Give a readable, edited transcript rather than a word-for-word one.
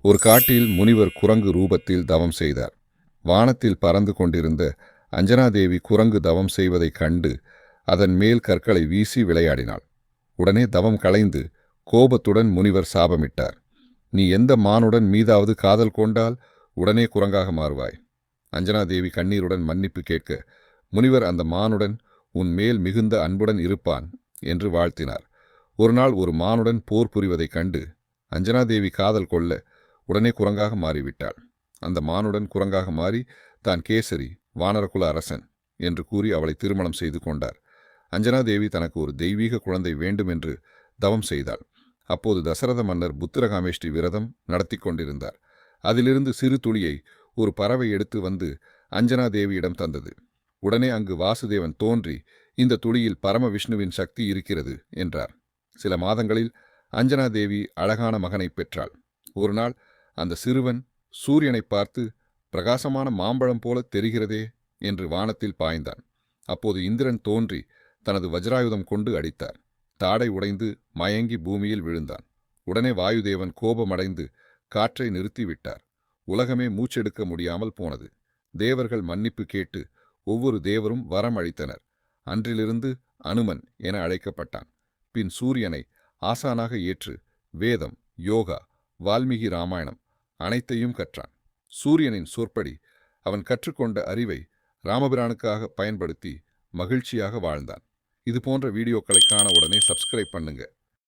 ஒரு காட்டில் முனிவர் குரங்கு ரூபத்தில் தவம் செய்தார். வானத்தில் பறந்து கொண்டிருந்த அஞ்சனாதேவி குரங்கு தவம் செய்வதைக் கண்டு அதன் மேல் கற்களை வீசி விளையாடினாள். உடனே தவம் களைந்து கோபத்துடன் முனிவர் சாபமிட்டார். நீ எந்த மானுடன் மீதாவது காதல் கொண்டால் உடனே குரங்காக மாறுவாய். அஞ்சனாதேவி கண்ணீருடன் மன்னிப்பு கேட்க முனிவர் அந்த மானுடன் உன் மேல் மிகுந்த அன்புடன் இருப்பான் என்று வாழ்த்தினார். ஒரு நாள் ஒரு மானுடன் போர் புரிவதைக் கண்டு அஞ்சனாதேவி காதல் கொள்ள உடனே குரங்காக மாறிவிட்டாள். அந்த மானுடன் குரங்காக மாறி தான் கேசரி, வானரகுல அரசன் என்று கூறி அவளை திருமணம் செய்து கொண்டார். அஞ்சனாதேவி தனக்கு ஒரு தெய்வீக குழந்தை வேண்டும் என்று தவம் செய்தாள். அப்போது தசரத மன்னர் புத்திரகாமேஷ்டி விரதம் நடத்தி கொண்டிருந்தார். அதிலிருந்து சிறு துளியை ஒரு பறவை எடுத்து வந்து அஞ்சனாதேவியிடம் தந்தது. உடனே அங்கு வாசுதேவன் தோன்றி, இந்த துளியில் பரம விஷ்ணுவின் சக்தி இருக்கிறது என்றார். சில மாதங்களில் அஞ்சனாதேவி அழகான மகனை பெற்றாள். ஒரு நாள் அந்த சிறுவன் சூரியனை பார்த்து, பிரகாசமான மாம்பழம் போல தெரிகிறதே என்று வானத்தில் பாய்ந்தான். அப்போது இந்திரன் தோன்றி தனது வஜ்ராயுதம் கொண்டு அடித்தார். தாடை உடைந்து மயங்கி பூமியில் விழுந்தான். உடனே வாயுதேவன் கோபமடைந்து காற்றை நிறுத்திவிட்டார். உலகமே மூச்செடுக்க முடியாமல் போனது. தேவர்கள் மன்னிப்பு கேட்டு ஒவ்வொரு தேவரும் வரம் அளித்தனர். அன்றிலிருந்து அனுமன் என அழைக்கப்பட்டான். பின் சூரியனை ஆசானாக ஏற்று வேதம், யோகா, வால்மீகி ராமாயணம் அனைத்தையும் கற்றான். சூரியனின் சொற்படி அவன் கற்றுக்கொண்ட அறிவை ராமபிரானுக்காக பயன்படுத்தி மகிழ்ச்சியாக வாழ்ந்தான். இது போன்ற வீடியோக்களை காண உடனே சப்ஸ்கிரைப் பண்ணுங்க.